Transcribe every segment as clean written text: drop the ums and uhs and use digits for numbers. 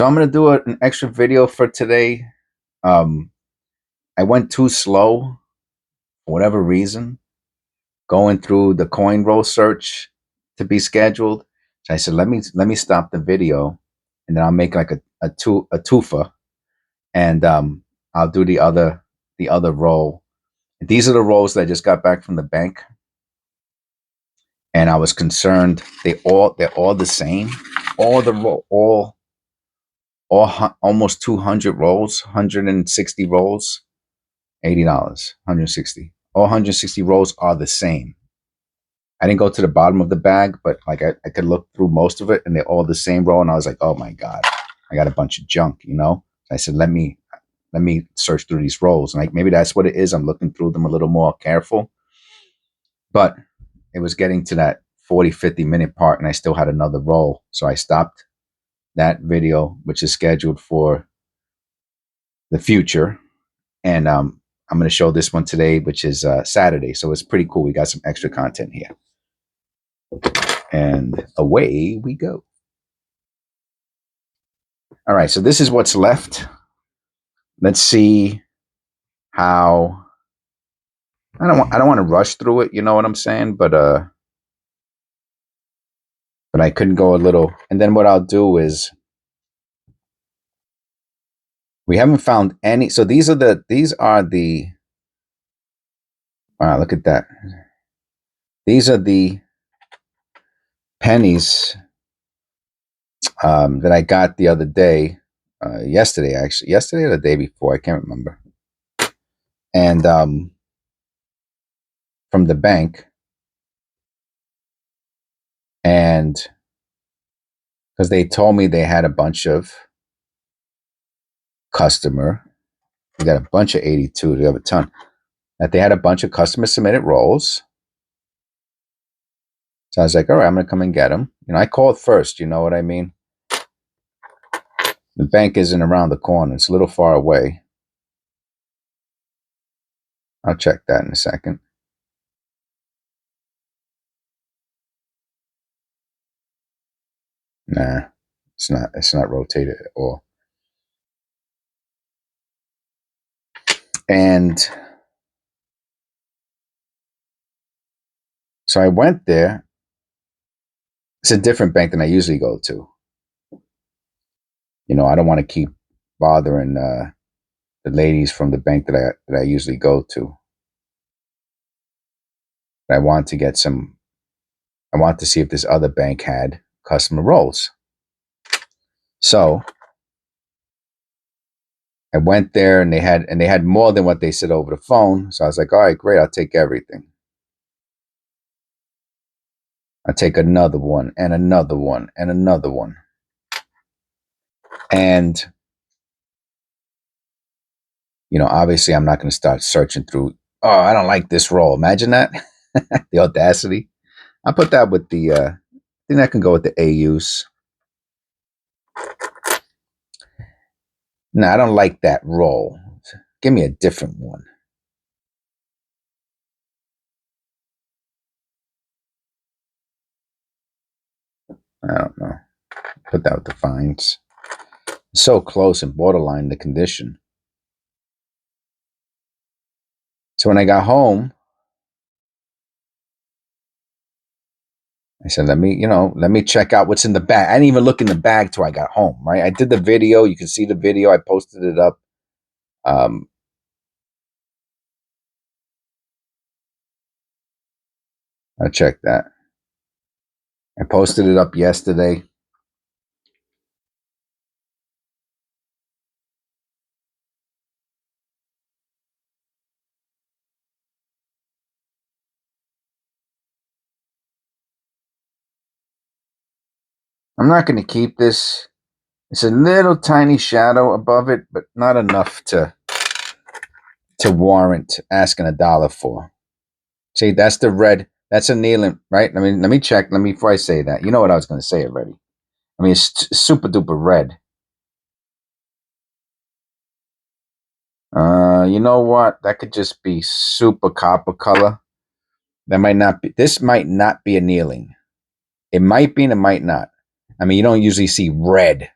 So I'm gonna do an extra video for today. Um, I went too slow for whatever reason, going through the coin roll search to be scheduled. So I said, let me stop the video, and then I'll make like a tufa, and I'll do the other roll. These are the rolls that I just got back from the bank, and I was concerned they're all the same, all the roll almost 200 rolls, 160 rolls. $80, 160. All 160 rolls are the same. I didn't go to the bottom of the bag, but like I could look through most of it, and they're all the same roll. And I was like, oh my god, I got a bunch of junk, So I said, let me search through these rolls, and like maybe that's what it is. I'm looking through them a little more careful, but it was getting to that 40-50 minute part, and I still had another roll, so I stopped that video, which is scheduled for the future, and I'm going to show this one today, which is Saturday. So it's pretty cool. We got some extra content here. And away we go. All right. So this is what's left. Let's see how. I don't want to rush through it. You know what I'm saying? But I couldn't go a little. And then what I'll do is we haven't found any. So these are the. Wow, look at that. These are the pennies that I got the other day, yesterday or the day before, I can't remember. And from the bank, and because they told me they had a bunch of we got a bunch of 82, we have a ton, that they had a bunch of customer submitted rolls. So I was like, all right, I'm gonna come and get them. I called first, you know what I mean? The bank isn't around the corner, it's a little far away. I'll check that in a second. Nah, it's not rotated at all. And so I went there. It's a different bank than I usually go to. I don't want to keep bothering the ladies from the bank that I usually go to. I want to see if this other bank had customer rolls. So I went there, and they had more than what they said over the phone. So I was like, all right, great, I'll take everything. I'll take another one and another one and another one. And obviously I'm not going to start searching through, oh, I don't like this roll. Imagine that. The audacity. I put that with the I think that can go with the AUs. No, I don't like that roll. Give me a different one. I don't know. Put that with the fines. So close and borderline the condition. So when I got home, I said, let me check out what's in the bag. I didn't even look in the bag till I got home, right? I did the video. You can see the video. I posted it up. I'll check that. I posted it up yesterday. I'm not going to keep this. It's a little tiny shadow above it, but not enough to warrant asking $1 for. See, that's the red. That's annealing, right? Let me check. Before I say that. You know what I was going to say already. It's super duper red. You know what? That could just be super copper color. That might not be. This might not be annealing. It might be, and it might not. You don't usually see red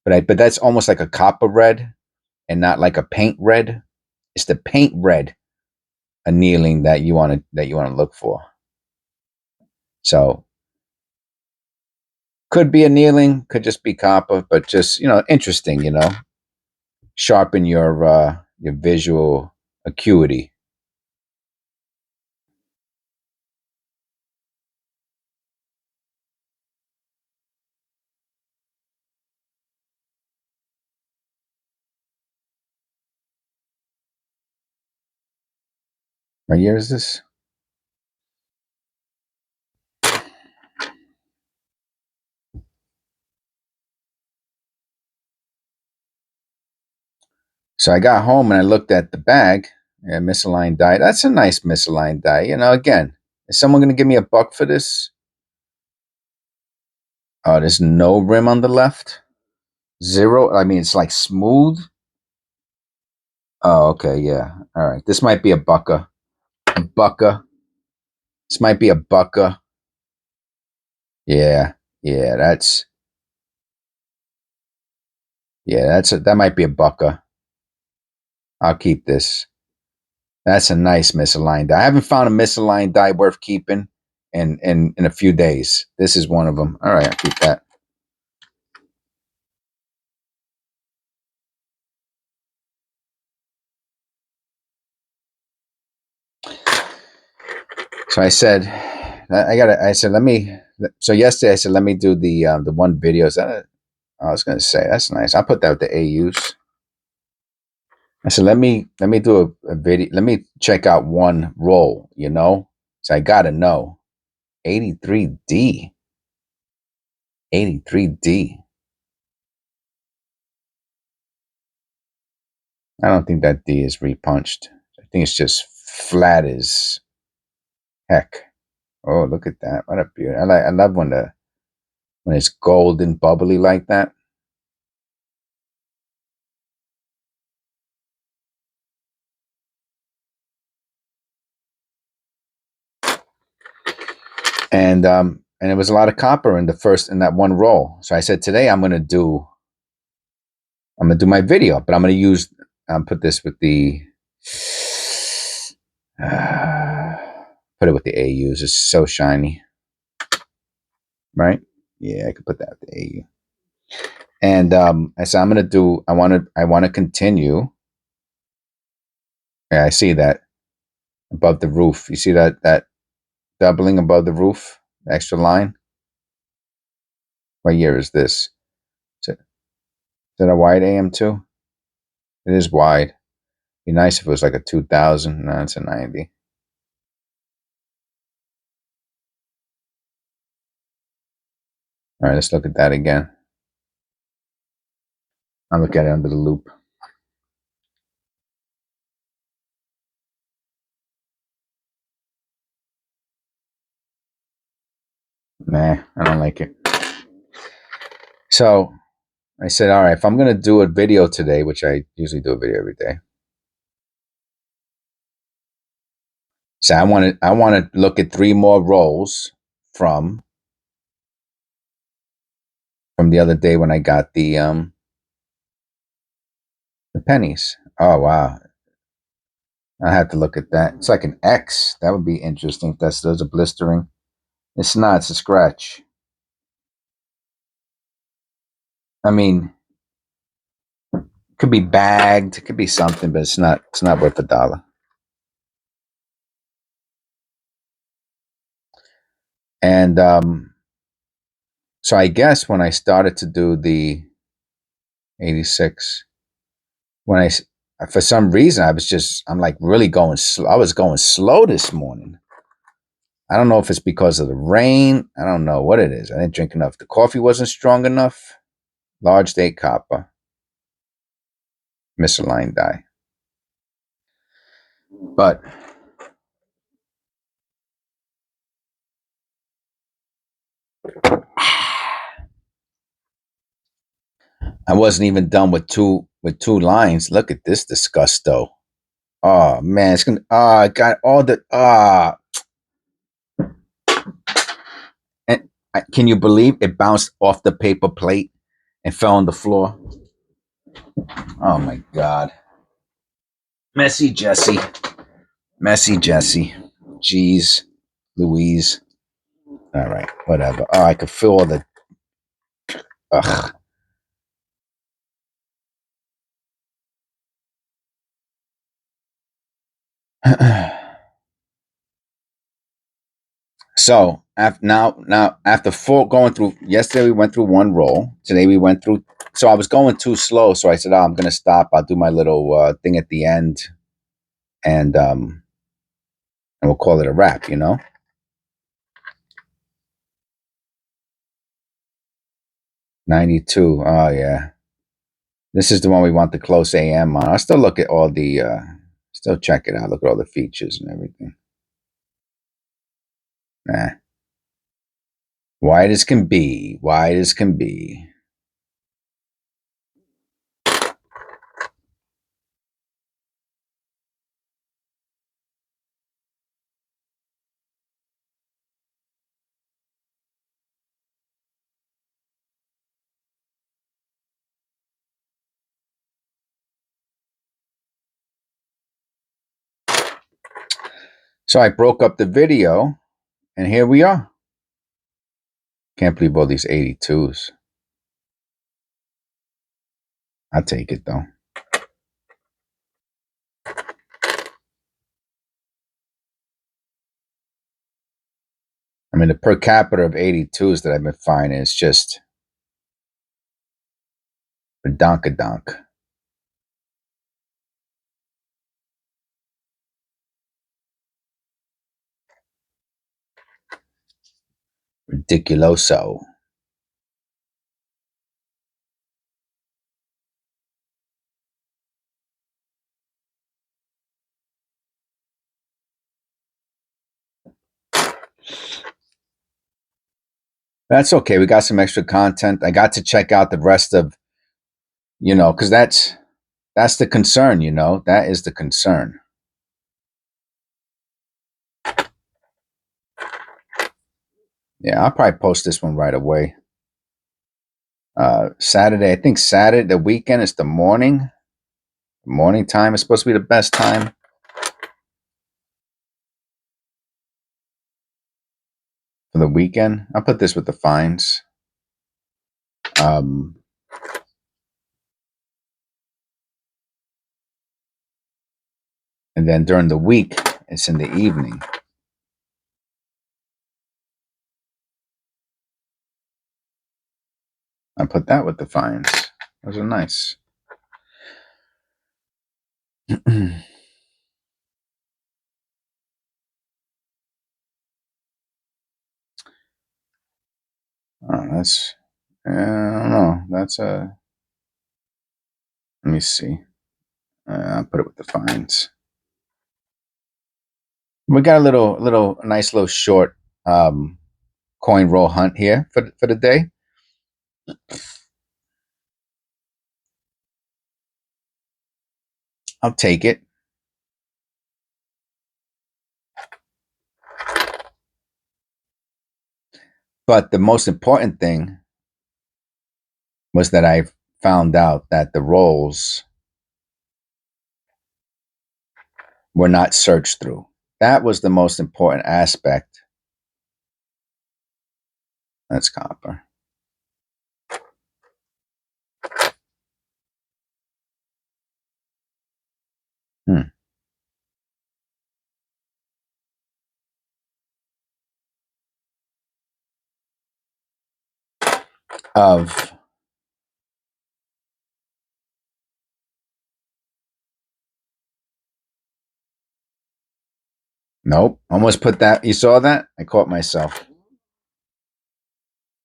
but that's almost like a copper red and not like a paint red. It's the paint red annealing that you want to look for. So could be annealing, could just be copper, but just interesting. Sharpen your visual acuity. What year is this? So I got home and I looked at the bag. Yeah, misaligned die. That's a nice misaligned die. Again, is someone going to give me a buck for this? Oh, there's no rim on the left. Zero. I mean, it's like smooth. Oh, okay. Yeah. All right. This might be a bucka. A bucka. This might be a bucka. Yeah. Yeah. That might be a bucka. I'll keep this. That's a nice misaligned die. I haven't found a misaligned die worth keeping in a few days. This is one of them. All right, I'll keep that. So I said, let me. So yesterday I said, let me do the one video. Is that I was gonna say that's nice. I'll put that with the AUs. I said, let me do a video. Let me check out one roll. So I gotta know 83D. 83D. I don't think that D is repunched. I think it's just flat as heck. Oh, look at that! What a beauty! I love when it's golden bubbly like that. And it was a lot of copper in that one roll. So I said today I'm gonna do my video, but I'm gonna use put this with the put it with the AUs. It's so shiny, right? Yeah, I could put that with the AU. And I said I want to continue. Yeah, I see that above the roof. You see that doubling above the roof, the extra line. What year is this? Is it a wide AM2? It is wide. Be nice if it was like a 2000. No, it's a 90. All right, let's look at that again. I'll look at it under the loop. Nah, I don't like it. So I said, all right, if I'm gonna do a video today, which I usually do a video every day. So I want to look at 3 more rolls from the other day when I got the pennies. Oh wow. I have to look at that. It's like an X. That would be interesting if those are blistering. It's not, it's a scratch. I mean, it could be bagged, it could be something, but it's not worth $1. And so I guess when I started to do the 86, when for some reason I'm like really going slow. I was going slow this morning. I don't know if it's because of the rain. I don't know what it is. I didn't drink enough. The coffee wasn't strong enough. Large day copper. Misaligned die. But I wasn't even done with two lines. Look at this disgusto. Oh man, it's gonna I got all the and can you believe it bounced off the paper plate and fell on the floor. Oh my God. Messy Jesse. Messy Jesse. Jeez. Louise. All right. Whatever. Oh, I could feel all the. Ugh. So now after going through yesterday, we went through one roll. Today we went through. So I was going too slow, so I said, "Oh, I'm gonna stop. I'll do my little thing at the end, and we'll call it a wrap." 92. Oh yeah, this is the one we want the close AM on. I'll still look at all the. Still check it out. Look at all the features and everything. Nah, white as can be. White as can be. So I broke up the video, and here we are. Can't believe all these 82s. I'll take it though. I mean, the per capita of 82s that I've been finding is just donk. Ridiculoso. That's okay. We got some extra content. I got to check out the rest of, because that's the concern, That is the concern. Yeah, I'll probably post this one right away. Saturday, I think Saturday, the weekend is the morning. Morning time is supposed to be the best time for the weekend. I'll put this with the fines. And then during the week, it's in the evening. I put that with the fines. Those are nice. Oh, that's, I don't know. That's a, let me see. I'll put it with the fines. We got a nice little short coin roll hunt here for the day. I'll take it. But the most important thing was that I found out that the rolls were not searched through. That was the most important aspect. That's copper. Of Nope. Almost put that. You saw that? I caught myself.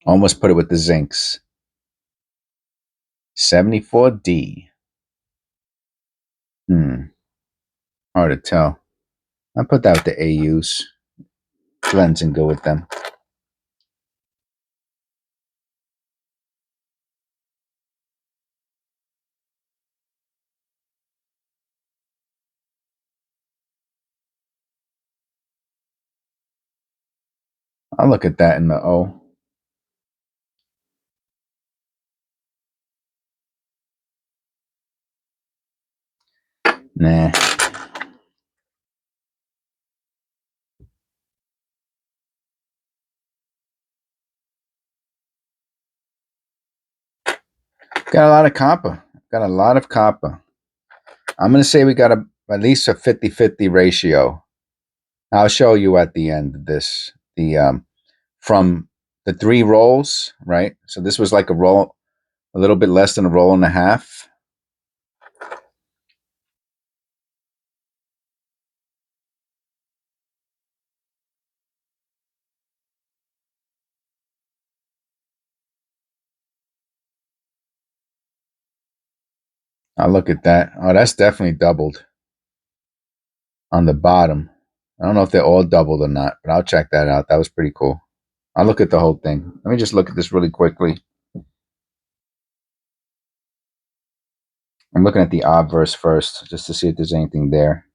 Almost put it with the zincs. 74D. Hard to tell. I put that with the AUs. Blends and go with them. I'll look at that in the O. Nah. Got a lot of copper. Got a lot of copper. I'm going to say we got at least a 50-50 ratio. I'll show you at the end of this. From the 3 rolls, right? So this was like a roll, a little bit less than a roll and a half. I'll look at that. Oh, that's definitely doubled on the bottom. I don't know if they're all doubled or not, but I'll check that out. That was pretty cool. I'll look at the whole thing. Let me just look at this really quickly. I'm looking at the obverse first, just to see if there's anything there.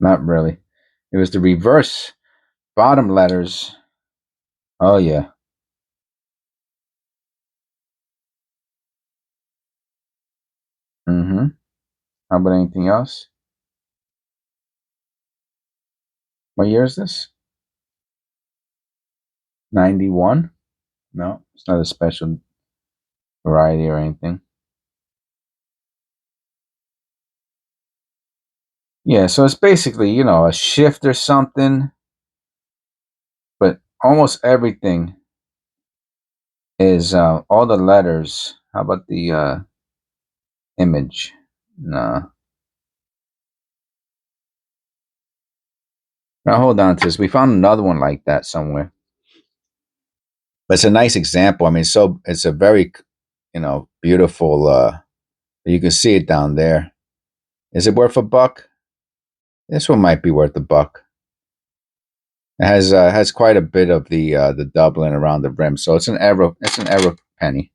Not really. It was the reverse bottom letters. Oh, yeah. Mm-hmm. How about anything else? What year is this? 91? No, it's not a special variety or anything. Yeah, so it's basically, you know, a shift or something, but almost everything is all the letters. How about the image? No. Now hold on to this. We found another one like that somewhere. But it's a nice example. I mean, so it's a very, you know, beautiful you can see it down there. Is it worth $1? This one might be worth $1. It has quite a bit of the doubling around the rim, so it's an error penny.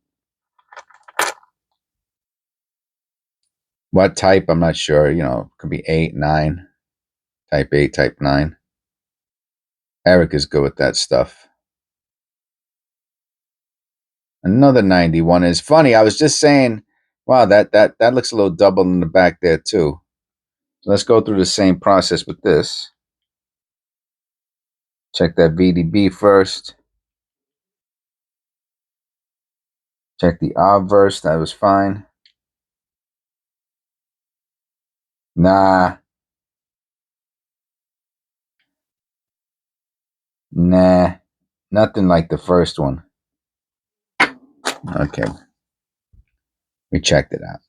What type? I'm not sure. You know, could be 8, 9, type 8, type 9. Eric is good with that stuff. Another 91 is funny. I was just saying, wow, that looks a little double in the back there too. So let's go through the same process with this. Check that VDB first. Check the obverse. That was fine. Nah. Nah. Nothing like the first one. Okay. We checked it out.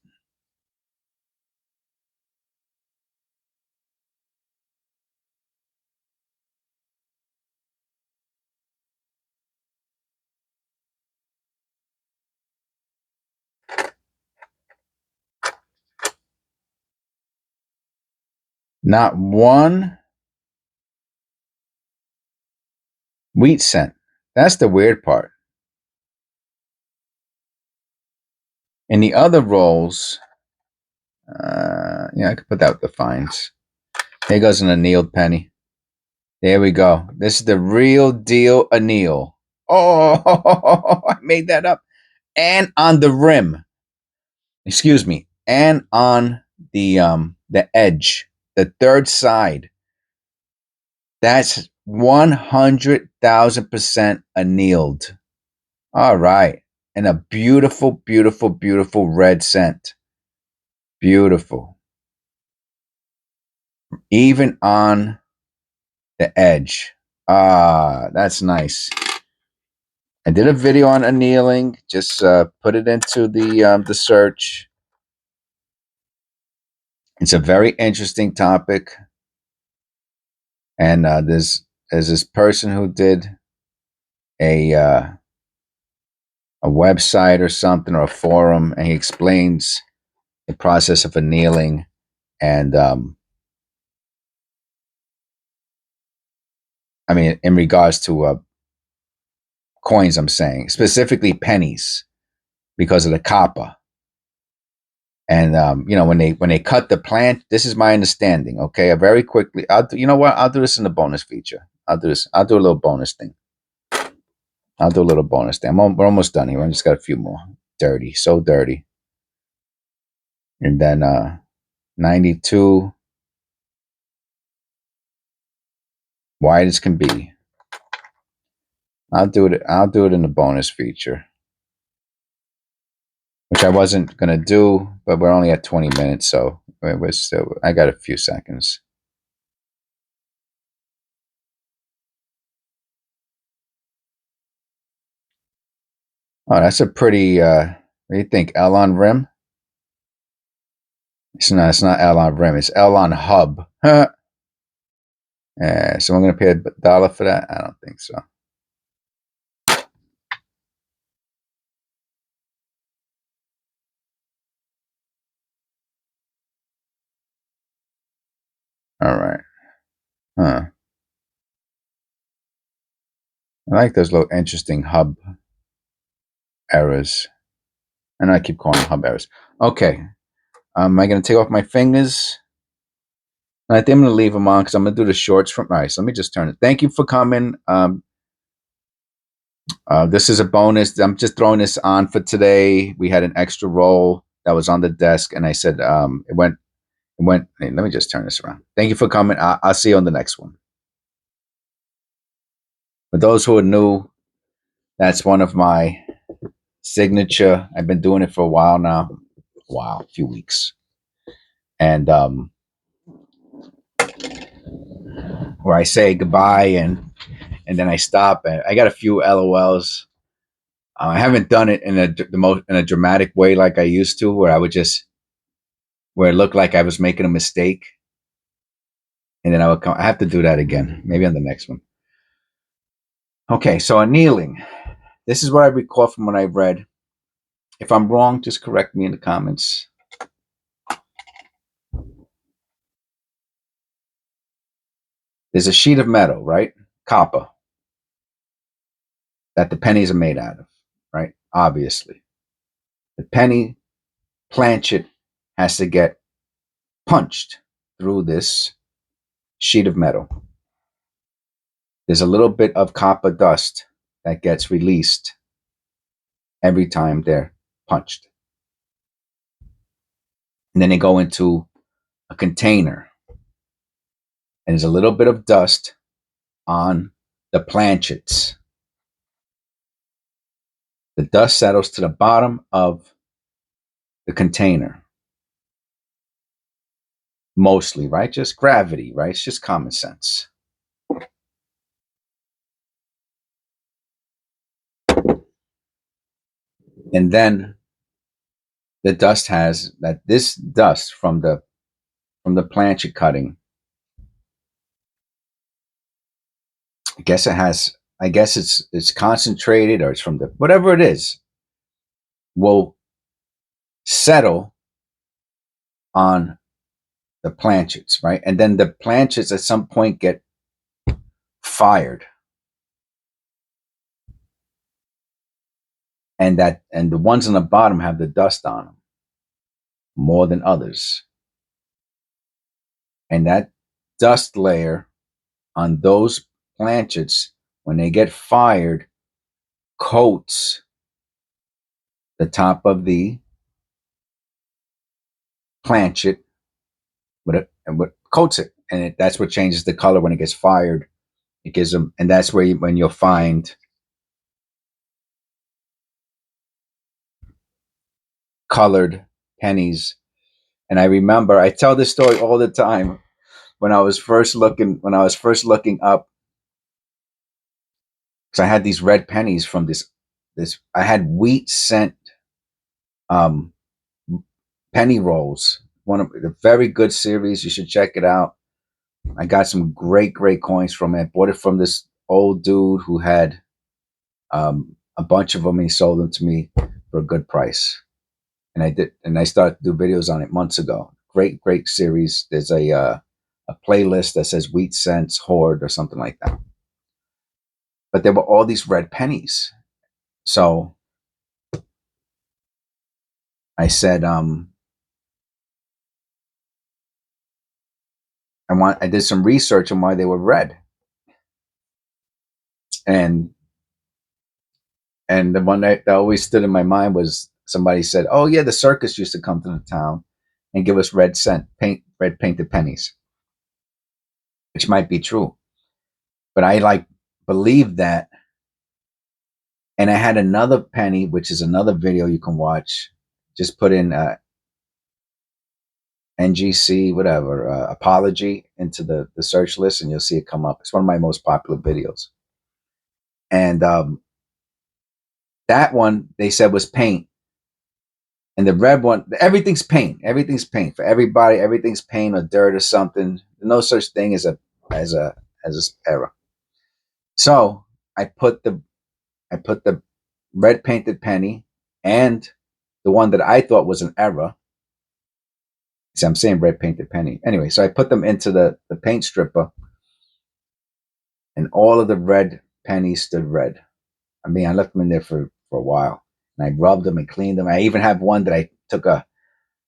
Not one wheat cent. That's the weird part. In the other rolls, yeah, I could put that with the fines. Here goes an annealed penny. There we go. This is the real deal anneal. Oh, I made that up. And on the rim. Excuse me. And on the edge, the third side. That's 100,000% annealed. All right. And a beautiful, beautiful, beautiful red scent. Beautiful. Even on the edge. Ah, that's nice. I did a video on annealing. Just put it into the search. It's a very interesting topic. And there's this person who did a website or something, or a forum, and he explains the process of annealing. And I mean, in regards to coins, I'm saying specifically pennies, because of the copper. And you know, when they cut the plant, this is my understanding. Okay, very quickly. You know what? I'll do this in the bonus feature. I'll do this. I'll do a little bonus thing. I'll do a little bonus there. We're almost done here. I just got a few more. Dirty, so dirty. And then 92, wide as can be. I'll do it in the bonus feature, which I wasn't gonna do, but we're only at 20 minutes, so I got a few seconds. Oh, that's a pretty. What do you think? L on rim? It's not. It's not L on rim. It's L on hub. Yeah, so I'm gonna pay $1 for that. I don't think so. All right. Huh. I like those little interesting hub errors. And I keep calling them hub errors. Okay. Am I going to take off my fingers? I think I'm going to leave them on because I'm going to do the shorts from. All right, so let me just turn it. Thank you for coming. This is a bonus. I'm just throwing this on for today. We had an extra roll that was on the desk, and I said it went. Hey, let me just turn this around. Thank you for coming. I'll see you on the next one. For those who are new, that's one of my signature. I've been doing it for a while now. Wow, a few weeks. And where I say goodbye and then I stop and I got a few LOLs. I haven't done it in a dramatic way like I used to, where I would just where it looked like I was making a mistake, and then I would come. I have to do that again, maybe on the next one. Okay, so annealing. This is what I recall from what I read. If I'm wrong, just correct me in the comments. There's a sheet of metal, right? Copper, that the pennies are made out of, right? Obviously. The penny planchet has to get punched through this sheet of metal. There's a little bit of copper dust that gets released every time they're punched. And then they go into a container. And there's a little bit of dust on the planchets. The dust settles to the bottom of the container. Mostly, right? Just gravity, right? It's just common sense. And then the dust has that this dust from the planchet cutting, I guess it's concentrated or it's from the whatever it is, will settle on the planchets, right? And then the planchets at some point get fired. And the ones on the bottom have the dust on them more than others. And that dust layer on those planchets, when they get fired, coats the top of the planchet what coats it, and that's what changes the color when it gets fired. It gives them, and that's where when you'll find colored pennies. And I remember I tell this story all the time. When I was first looking up, because I had these red pennies from this I had wheat cent um, penny rolls. One of the very good series. You should check it out. I got some great coins from it. I bought it from this old dude who had a bunch of them. And he sold them to me for a good price. And I started to do videos on it months ago. Great series. There's a playlist that says Wheat Cents Hoard or something like that. But there were all these red pennies. So I said, I did some research on why they were red. And And the one that always stood in my mind was somebody said, "Oh yeah, the circus used to come to the town and give us red painted pennies," which might be true, but I like believed that. And I had another penny, which is another video you can watch. Just put in NGC, whatever, apology into the search list, and you'll see it come up. It's one of my most popular videos. And that one they said was paint, and the red one, everything's paint. Everything's paint for everybody. Everything's paint or dirt or something. No such thing as a error. So I put the red painted penny and the one that I thought was an error. See, I'm saying red painted penny. Anyway, so I put them into the paint stripper, and all of the red pennies stood red. I mean, I left them in there for a while, and I rubbed them and cleaned them. I even have one that I took a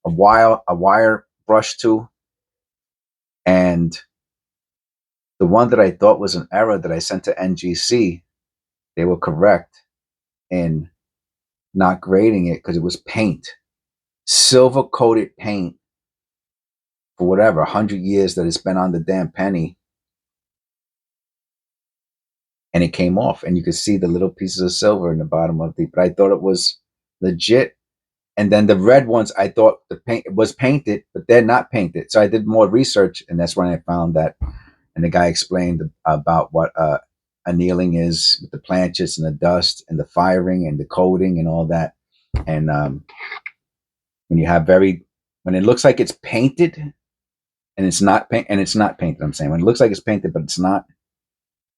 wire brush to, and the one that I thought was an error that I sent to NGC, they were correct in not grading it because it was paint, silver coated paint for whatever 100 years that it's been on the damn penny, and it came off, and you could see the little pieces of silver in the bottom of the. But I thought it was legit. And then the red ones, I thought the paint was painted, but they're not painted. So I did more research, and that's when I found that. And the guy explained about what annealing is with the planchets and the dust and the firing and the coating and all that. And when you have when it looks like it's painted and it's not painted. I'm saying when it looks like it's painted but it's not,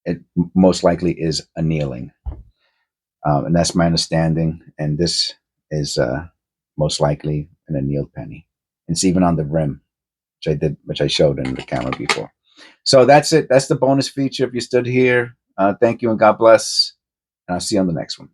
it most likely is annealing. And that's my understanding. And this is most likely an annealed penny. It's even on the rim, which I showed in the camera before. So that's it. That's the bonus feature. If you stood here, thank you and God bless. And I'll see you on the next one.